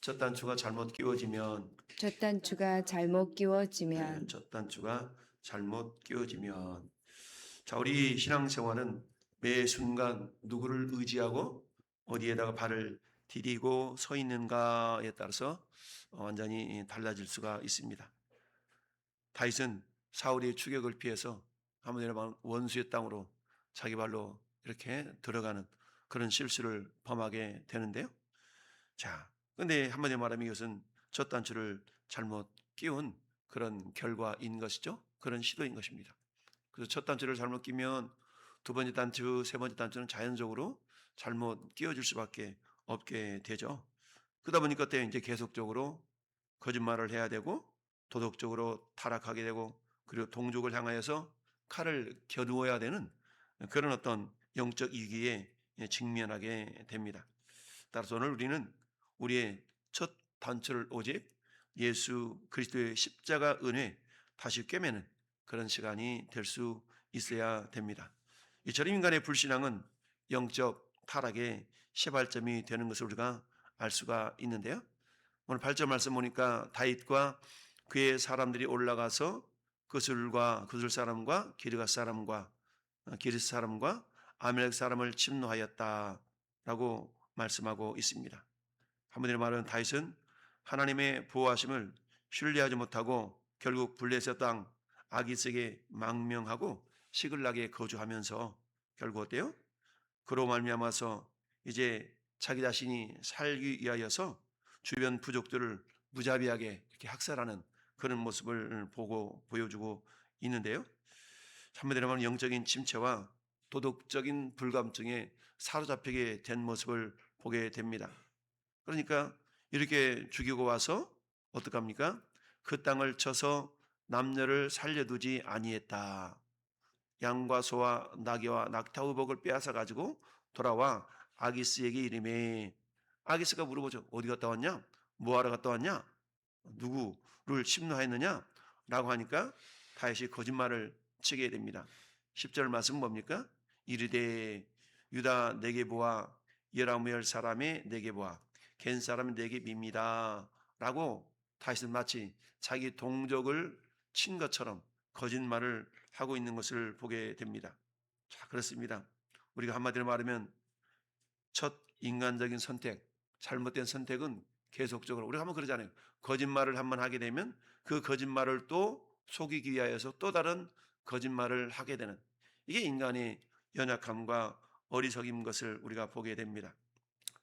첫 단추가 잘못 끼워지면 첫 단추가 잘못 끼워지면 첫 단추가 잘못 끼워지면 자, 우리 신앙생활은 매 순간 누구를 의지하고 어디에다가 발을 디디고 서 있는가에 따라서 완전히 달라질 수가 있습니다. 다윗은 사울의 추격을 피해서 한번이나 원수의 땅으로 자기 발로 이렇게 들어가는 그런 실수를 범하게 되는데요. 자, 근데 한마디로 말하면 이것은 첫 단추를 잘못 끼운 그런 결과인 것이죠. 그런 시도인 것입니다. 그래서 첫 단추를 잘못 끼면 두 번째 단추, 세 번째 단추는 자연적으로 잘못 끼워질 수밖에 없게 되죠. 그러다 보니까 그때 이제 계속적으로 거짓말을 해야 되고 도덕적으로 타락하게 되고 그리고 동족을 향하여서 칼을 겨누어야 되는 그런 어떤 영적 위기에 직면하게 됩니다. 따라서 오늘 우리는 우리의 첫 단추를 오직 예수 그리스도의 십자가 은혜 다시 꿰매는 그런 시간이 될 수 있어야 됩니다. 이 저림 인간의 불신앙은 영적 타락의 시발점이 되는 것을 우리가 알 수가 있는데요. 오늘 8절 말씀 보니까 다윗과 그의 사람들이 올라가서 그술 사람과 기르스 사람과 아멜렉 사람을 침노하였다라고 말씀하고 있습니다. 한마디로 말하면 다윗은 하나님의 보호하심을 신뢰하지 못하고 결국 블레셋 땅 아기스에게 망명하고 시글락에 거주하면서 결국 어때요? 그로 말미암아서 이제 자기 자신이 살기 위하여서 주변 부족들을 무자비하게 이렇게 학살하는 그런 모습을 보여주고 있는데요. 한마디로 말하면 영적인 침체와 도덕적인 불감증에 사로잡히게 된 모습을 보게 됩니다. 그러니까 이렇게 죽이고 와서 어떡합니까? 그 땅을 쳐서 남녀를 살려두지 아니했다. 양과 소와 나귀와 낙타의복을 빼앗아 가지고 돌아와 아기스에게 이르매 아기스가 물어보죠. 어디 갔다 왔냐? 뭐하러 갔다 왔냐? 누구를 침노하였느냐? 라고 하니까 다윗이 거짓말을 치게 됩니다. 10절 말씀 뭡니까? 이르되 유다 내게 보아 여라무엘 사람의 내게 보아 겐 사람의 내게 밉니다. 라고 다윗은 마치 자기 동족을 친 것처럼 거짓말을 하고 있는 것을 보게 됩니다. 자, 그렇습니다. 우리가 한마디로 말하면 첫 인간적인 선택, 잘못된 선택은 계속적으로 우리가 한번 그러잖아요. 거짓말을 한번 하게 되면 그 거짓말을 또 속이기 위하여서 또 다른 거짓말을 하게 되는 이게 인간의 연약함과 어리석인 것을 우리가 보게 됩니다.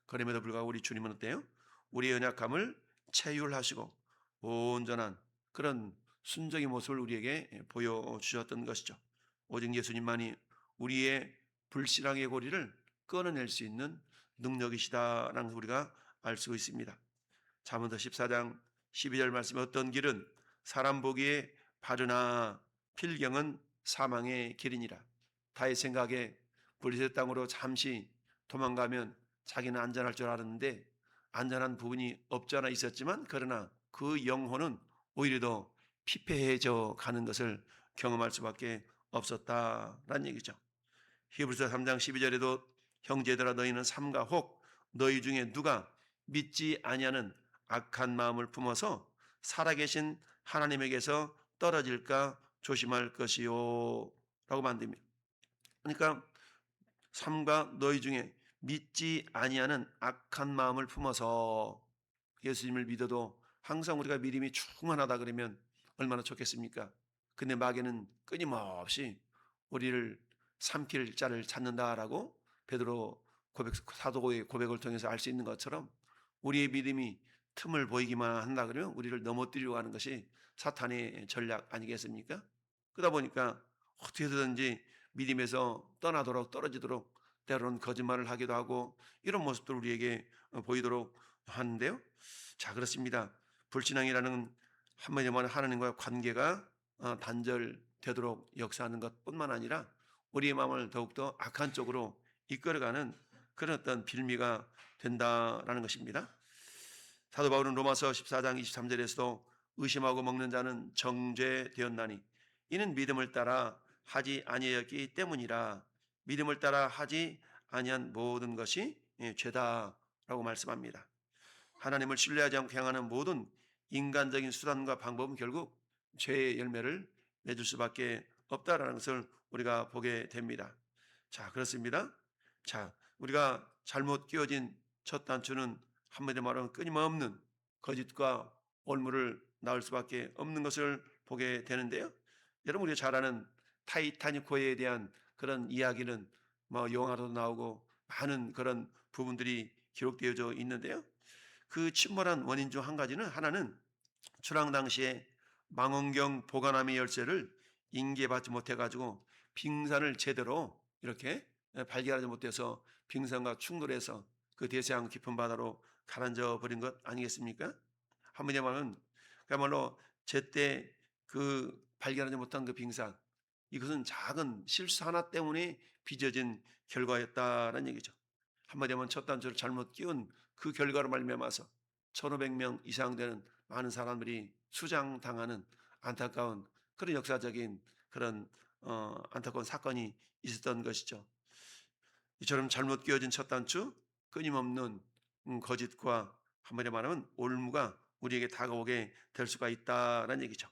그럼에도 불구하고 우리 주님은 어때요? 우리의 연약함을 체휼하시고 온전한 그런 순종의 모습을 우리에게 보여주셨던 것이죠. 오직 예수님만이 우리의 불신앙의 고리를 끊어낼 수 있는 능력이시다라는 것을 우리가 알 수 있습니다. 잠언서 14장 12절 말씀에 어떤 길은 사람 보기에 바르나 필경은 사망의 길이니라. 다의 생각에 블레셋 땅으로 잠시 도망가면 자기는 안전할 줄 알았는데 안전한 부분이 없지 않아 있었지만 그러나 그 영혼은 오히려 더 피폐해져 가는 것을 경험할 수밖에 없었다라는 얘기죠. 히브리서 3장 12절에도 형제들아 너희는 삼가 혹 너희 중에 누가 믿지 아니하는 악한 마음을 품어서 살아계신 하나님에게서 떨어질까 조심할 것이요 라고 만듭니다. 그러니까 삼가 너희 중에 믿지 아니하는 악한 마음을 품어서 예수님을 믿어도 항상 우리가 믿음이 충만하다 그러면 얼마나 좋겠습니까? 근데 마귀는 끊임없이 우리를 삼킬 자를 찾는다라고 베드로 사도의 고백을 통해서 알 수 있는 것처럼 우리의 믿음이 틈을 보이기만 한다 그러면 우리를 넘어뜨리려고 하는 것이 사탄의 전략 아니겠습니까? 그러다 보니까 어떻게든지 믿음에서 떠나도록 떨어지도록 때로는 거짓말을 하기도 하고 이런 모습들 우리에게 보이도록 하는데요. 자, 그렇습니다. 불신앙이라는 한마디로 말하면 하나님과의 관계가 단절되도록 역사하는 것뿐만 아니라 우리의 마음을 더욱더 악한 쪽으로 이끌어가는 그런 어떤 빌미가 된다라는 것입니다. 사도 바울은 로마서 14장 23절에서도 의심하고 먹는 자는 정죄되었나니 이는 믿음을 따라 하지 아니하였기 때문이라. 믿음을 따라 하지 아니한 모든 것이 죄다라고 말씀합니다. 하나님을 신뢰하지 않고 행하는 모든 인간적인 수단과 방법은 결국 죄의 열매를 맺을 수밖에 없다라는 것을 우리가 보게 됩니다. 자, 그렇습니다. 자, 우리가 잘못 끼워진 첫 단추는 한마디로 말하면 끊임없는 거짓과 올무를 낳을 수밖에 없는 것을 보게 되는데요. 여러분, 우리가 잘 아는 타이타닉호에 대한 그런 이야기는 뭐 영화로도 나오고 많은 그런 부분들이 기록되어져 있는데요. 그 침몰한 원인 중 한 가지는 하나는 출항 당시에 망원경 보관함의 열쇠를 인계받지 못해 가지고 빙산을 제대로 이렇게 발견하지 못해서 빙산과 충돌해서 그 대서양 깊은 바다로 가라앉아 버린 것 아니겠습니까? 한마디로 말하면 그야말로 제때 그 발견하지 못한 그 빙산, 이것은 작은 실수 하나 때문에 빚어진 결과였다는 얘기죠. 한마디로 하면 첫 단추를 잘못 끼운 그 결과로 말미암아서 1,500명 이상 되는 많은 사람들이 수장당하는 안타까운 그런 역사적인 그런 안타까운 사건이 있었던 것이죠. 이처럼 잘못 끼워진 첫 단추, 끊임없는 거짓과 한마디로 말하면 올무가 우리에게 다가오게 될 수가 있다는 얘기죠.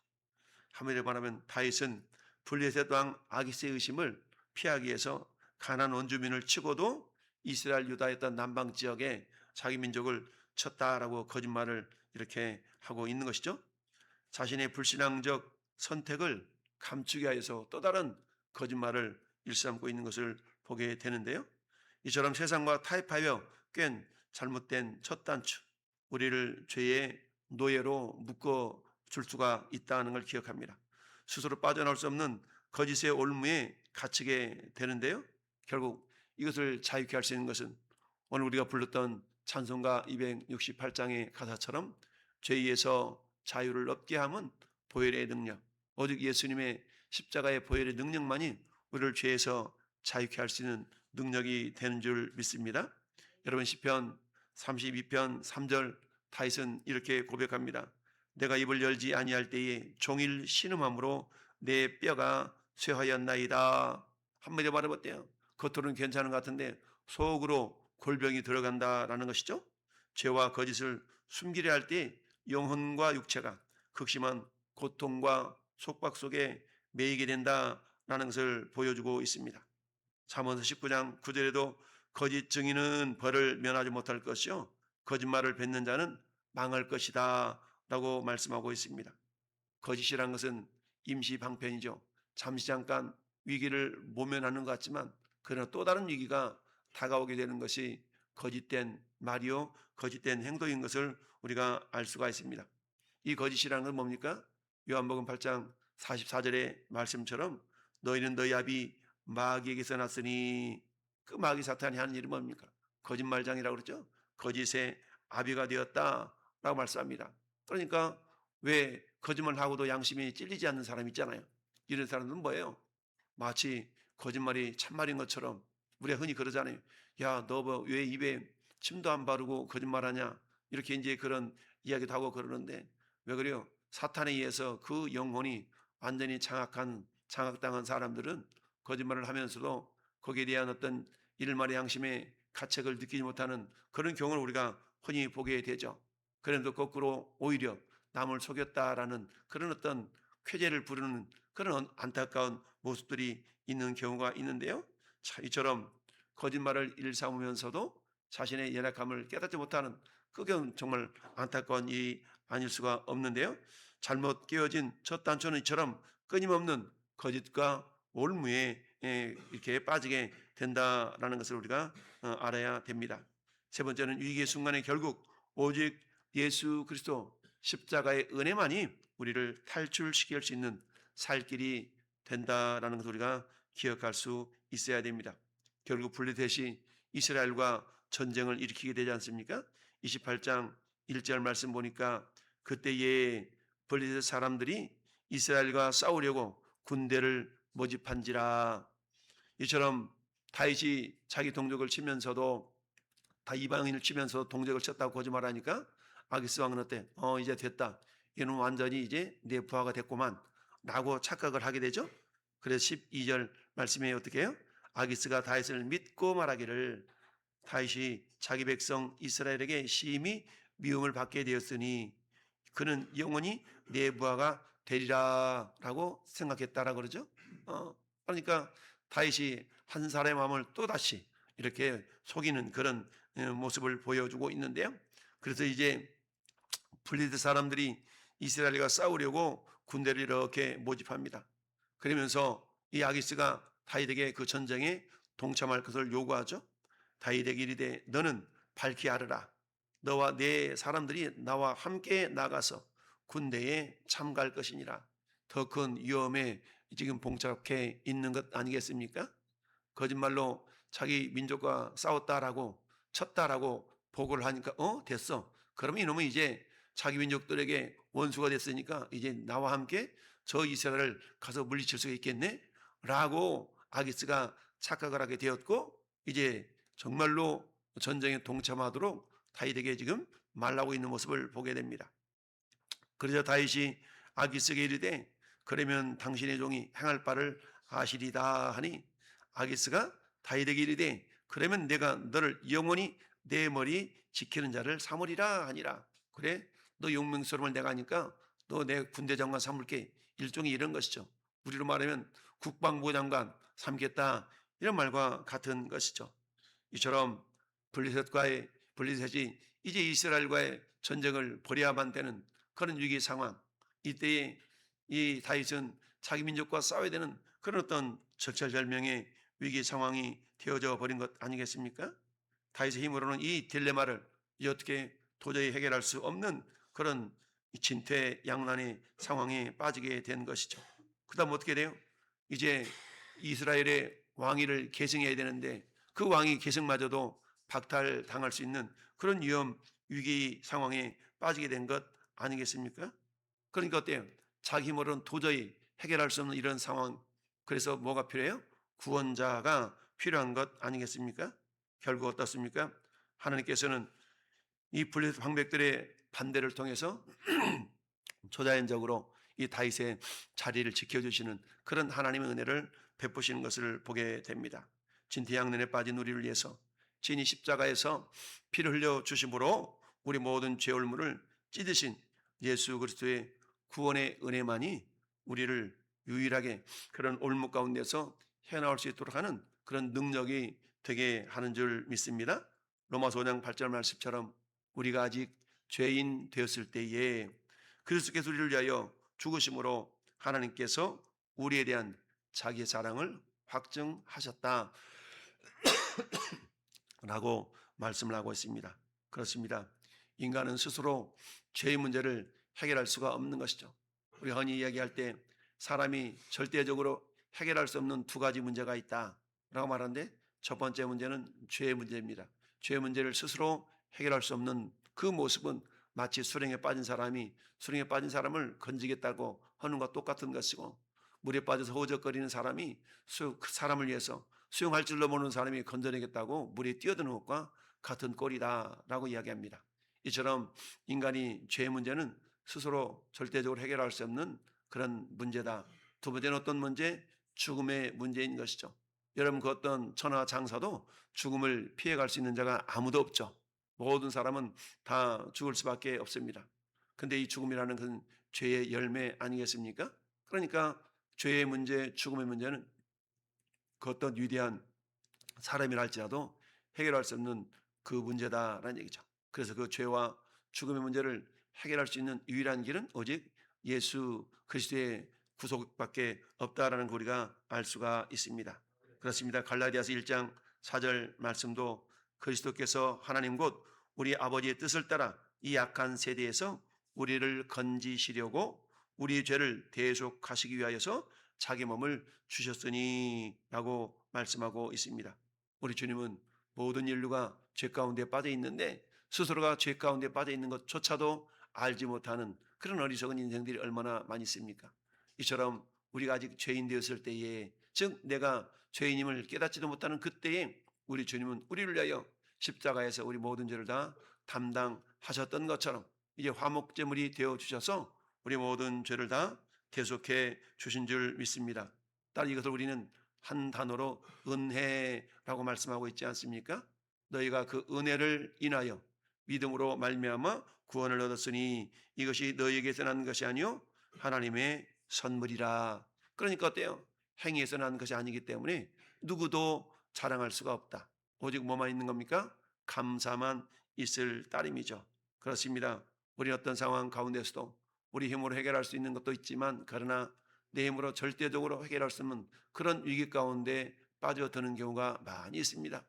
한마디로 말하면 다윗은 블레셋 왕 아기스의 의심을 피하기 위해서 가나안 원주민을 치고도 이스라엘 유다였던 남방 지역에 자기 민족을 쳤다라고 거짓말을 이렇게 하고 있는 것이죠. 자신의 불신앙적 선택을 감추기 위해서 또 다른 거짓말을 일삼고 있는 것을 보게 되는데요. 이처럼 세상과 타협하여 깬 잘못된 첫 단추, 우리를 죄의 노예로 묶어 줄 수가 있다는 걸 기억합니다. 스스로 빠져나올 수 없는 거짓의 올무에 갇히게 되는데요. 결국 이것을 자유케 할 수 있는 것은 오늘 우리가 불렀던 찬송가 268장의 가사처럼 죄에서 자유를 얻게 함은 보혈의 능력, 오직 예수님의 십자가의 보혈의 능력만이 우리를 죄에서 자유케 할 수 있는 능력이 되는 줄 믿습니다. 여러분, 시편 32편 3절 다윗은 이렇게 고백합니다. 내가 입을 열지 아니할 때에 종일 신음함으로 내 뼈가 쇠하였나이다. 한마디로 말해봤대요. 겉으로는 괜찮은 것 같은데 속으로 골병이 들어간다라는 것이죠. 죄와 거짓을 숨기려 할 때 영혼과 육체가 극심한 고통과 속박 속에 매이게 된다라는 것을 보여주고 있습니다. 잠언서 19장 9절에도 거짓 증인은 벌을 면하지 못할 것이요 거짓말을 뱉는 자는 망할 것이다 라고 말씀하고 있습니다. 거짓이란 것은 임시 방편이죠. 잠시 잠깐 위기를 모면하는 것 같지만 그러나 또 다른 위기가 다가오게 되는 것이 거짓된 말이요 거짓된 행동인 것을 우리가 알 수가 있습니다. 이 거짓이라는 건 뭡니까? 요한복음 8장 44절의 말씀처럼 너희는 너희 아비 마귀에게서 났으니, 그 마귀 사탄이 하는 일이 뭡니까? 거짓말장이라고 그러죠. 거짓의 아비가 되었다라고 말씀합니다. 그러니까 왜 거짓말하고도 양심이 찔리지 않는 사람이 있잖아요. 이런 사람들은 뭐예요? 마치 거짓말이 참말인 것처럼 우리가 흔히 그러잖아요. 야, 너 왜 입에 침도 안 바르고 거짓말하냐? 이렇게 이제 그런 이야기도 하고 그러는데 왜 그래요? 사탄에 의해서 그 영혼이 완전히 장악당한 사람들은 거짓말을 하면서도 거기에 대한 어떤 일말의 양심의 가책을 느끼지 못하는 그런 경우를 우리가 흔히 보게 되죠. 그런데 거꾸로 오히려 남을 속였다라는 그런 어떤 쾌재를 부르는 그런 안타까운 모습들이 있는 경우가 있는데요. 자, 이처럼 거짓말을 일삼으면서도 자신의 연약함을 깨닫지 못하는 그게 정말 안타까운 일이 아닐 수가 없는데요. 잘못 끼워진 첫 단추는 이처럼 끊임없는 거짓과 올무에 이렇게 빠지게 된다라는 것을 우리가 알아야 됩니다. 세 번째는 위기의 순간에 결국 오직 예수 그리스도 십자가의 은혜만이 우리를 탈출시킬 수 있는 살 길이 된다라는 것을 우리가 기억할 수 있어야 됩니다. 결국 블레셋이 이스라엘과 전쟁을 일으키게 되지 않습니까? 28장 1절 말씀 보니까 그때에 블레셋 사람들이 이스라엘과 싸우려고 군대를 모집한지라. 이처럼 다윗이 자기 동족을 치면서도 다 이방인을 치면서 동족을 쳤다고 거짓말하니까 아기스 왕은 어때? 이제 됐다. 이는 완전히 이제 내 부하가 됐구만 라고 착각을 하게 되죠. 그래서 12절 말씀에 어떻게 해요? 아기스가 다윗을 믿고 말하기를 다윗이 자기 백성 이스라엘에게 심히 미움을 받게 되었으니 그는 영원히 내 부하가 되리라라고 생각했다라 그러죠. 그러니까 다윗이 한 사람의 마음을 또 다시 이렇게 속이는 그런 모습을 보여주고 있는데요. 그래서 이제 블레셋 사람들이 이스라엘과 싸우려고 군대를 이렇게 모집합니다. 그러면서 이 아기스가 다윗에게 그 전쟁에 동참할 것을 요구하죠. 다윗에게 이르되 너는 밝히 알으라. 너와 내 사람들이 나와 함께 나가서 군대에 참가할 것이니라. 더 큰 위험에 지금 봉착해 있는 것 아니겠습니까? 거짓말로 자기 민족과 싸웠다라고 쳤다라고 보고를 하니까 됐어. 그러면 이놈은 이제 자기 민족들에게 원수가 됐으니까 이제 나와 함께 저 이스라엘을 가서 물리칠 수 있겠네? 라고 아기스가 착각을 하게 되었고 이제 정말로 전쟁에 동참하도록 다윗에게 지금 말하고 있는 모습을 보게 됩니다. 그러자 다윗이 아기스에게 이르되 그러면 당신의 종이 행할 바를 아시리다 하니 아기스가 다윗에게 이르되 그러면 내가 너를 영원히 내 머리 지키는 자를 삼으리라 하니라. 그래 너 용맹스러움을 내가 하니까 너 내 군대 장관 삼을게. 일종의 이런 것이죠. 우리로 말하면 국방부 장관 삼겠다 이런 말과 같은 것이죠. 이처럼 블레셋이 이제 이스라엘과의 전쟁을 벌여야만 되는 그런 위기 상황. 이때에 이 다윗은 자기 민족과 싸워야 되는 그런 어떤 절체절명의 위기 상황이 되어져 버린 것 아니겠습니까? 다윗의 힘으로는 이 딜레마를 어떻게 도저히 해결할 수 없는 그런 진퇴양난의 상황에 빠지게 된 것이죠. 그다음 어떻게 돼요? 이제 이스라엘의 왕위를 계승해야 되는데 그 왕위 계승마저도 박탈당할 수 있는 그런 위기 상황에 빠지게 된 것 아니겠습니까? 그러니까 어때요? 자기 힘으로는 도저히 해결할 수 없는 이런 상황. 그래서 뭐가 필요해요? 구원자가 필요한 것 아니겠습니까? 결국 어떻습니까? 하나님께서는 이 블레셋 황백들의 반대를 통해서 초자연적으로 이 다윗의 자리를 지켜주시는 그런 하나님의 은혜를 베푸시는 것을 보게 됩니다. 진퇴양난에 빠진 우리를 위해서 진이 십자가에서 피를 흘려 주심으로 우리 모든 죄올물을 찢으신 예수 그리스도의 구원의 은혜만이 우리를 유일하게 그런 올무 가운데서 헤어나올 수 있도록 하는 그런 능력이 되게 하는 줄 믿습니다. 로마서 5장 8절 말씀처럼 우리가 아직 죄인 되었을 때에 그리스도께서 우리를 위하여 죽으심으로 하나님께서 우리에 대한 자기의 사랑을 확증하셨다 라고 말씀을 하고 있습니다. 그렇습니다. 인간은 스스로 죄의 문제를 해결할 수가 없는 것이죠. 우리 흔히 이야기할 때 사람이 절대적으로 해결할 수 없는 두 가지 문제가 있다라고 말하는데 첫 번째 문제는 죄의 문제입니다. 죄의 문제를 스스로 해결할 수 없는 그 모습은 마치 수렁에 빠진 사람을 건지겠다고 하는 것과 똑같은 것이고 물에 빠져서 허우적거리는 사람이 그 사람을 위해서 수영할 줄로 모르는 사람이 건져내겠다고 물에 뛰어드는 것과 같은 꼴이다라고 이야기합니다. 이처럼 인간이 죄의 문제는 스스로 절대적으로 해결할 수 없는 그런 문제다. 두 번째는 어떤 문제? 죽음의 문제인 것이죠. 여러분 그 어떤 천하 장사도 죽음을 피해갈 수 있는 자가 아무도 없죠. 모든 사람은 다 죽을 수밖에 없습니다. 근데 이 죽음이라는 건 죄의 열매 아니겠습니까? 그러니까 죄의 문제, 죽음의 문제는 그 어떤 위대한 사람이라 할지라도 해결할 수 없는 그 문제다라는 얘기죠. 그래서 그 죄와 죽음의 문제를 해결할 수 있는 유일한 길은 오직 예수 그리스도의 구속밖에 없다라는 거 우리가 알 수가 있습니다. 그렇습니다. 갈라디아서 1장 4절 말씀도 그리스도께서 하나님 곧 우리 아버지의 뜻을 따라 이 악한 세대에서 우리를 건지시려고 우리 죄를 대속하시기 위하여서 자기 몸을 주셨으니 라고 말씀하고 있습니다. 우리 주님은 모든 인류가 죄 가운데 빠져 있는데 스스로가 죄 가운데 빠져 있는 것조차도 알지 못하는 그런 어리석은 인생들이 얼마나 많이 있습니까? 이처럼 우리가 아직 죄인 되었을 때에 즉 내가 죄인임을 깨닫지도 못하는 그때에 우리 주님은 우리를 위하여 십자가에서 우리 모든 죄를 다 담당하셨던 것처럼 이제 화목제물이 되어주셔서 우리 모든 죄를 다 대속해 주신 줄 믿습니다. 따라 이것을 우리는 한 단어로 은혜라고 말씀하고 있지 않습니까? 너희가 그 은혜를 인하여 믿음으로 말미암아 구원을 얻었으니 이것이 너희에게서 난 것이 아니요 하나님의 선물이라. 그러니까 어때요? 행위에서 난 것이 아니기 때문에 누구도 자랑할 수가 없다. 오직 뭐만 있는 겁니까? 감사만 있을 따름이죠. 그렇습니다. 우리 어떤 상황 가운데서도 우리 힘으로 해결할 수 있는 것도 있지만, 그러나 내 힘으로 절대적으로 해결할 수 없는 그런 위기 가운데 빠져드는 경우가 많이 있습니다.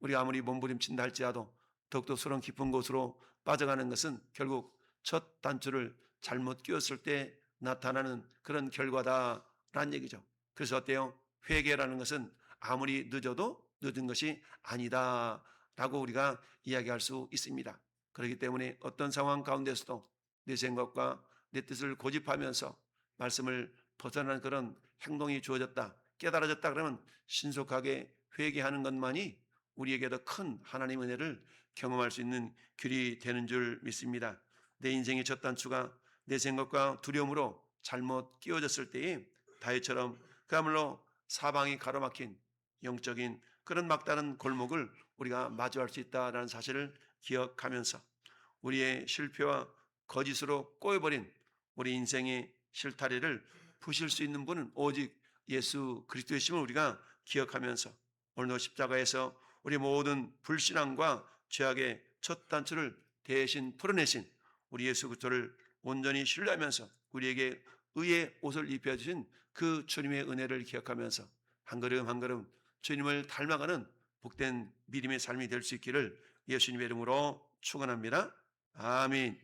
우리가 아무리 몸부림친다 할지라도 더욱더 수렁 깊은 곳으로 빠져가는 것은 결국 첫 단추를 잘못 끼웠을 때 나타나는 그런 결과다라는 얘기죠. 그래서 어때요? 회개라는 것은 아무리 늦어도 늦은 것이 아니다라고 우리가 이야기할 수 있습니다. 그렇기 때문에 어떤 상황 가운데서도 내 생각과 내 뜻을 고집하면서 말씀을 벗어나는 그런 행동이 주어졌다, 깨달아졌다 그러면 신속하게 회개하는 것만이 우리에게 더 큰 하나님 은혜를 경험할 수 있는 길이 되는 줄 믿습니다. 내 인생의 첫 단추가 내 생각과 두려움으로 잘못 끼워졌을 때에 다윗처럼 그야말로 사방이 가로막힌 영적인 그런 막다른 골목을 우리가 마주할 수 있다는 사실을 기억하면서 우리의 실패와 거짓으로 꼬여버린 우리 인생의 실타래를 부실 수 있는 분은 오직 예수 그리스도이심을 우리가 기억하면서 오늘도 십자가에서 우리 모든 불신앙과 죄악의 첫 단추를 대신 풀어내신 우리 예수 그리스도를 온전히 신뢰하면서 우리에게 의의 옷을 입혀주신 그 주님의 은혜를 기억하면서 한 걸음 한 걸음 주님을 닮아가는 복된 믿음의 삶이 될 수 있기를 예수님의 이름으로 축원합니다. 아멘.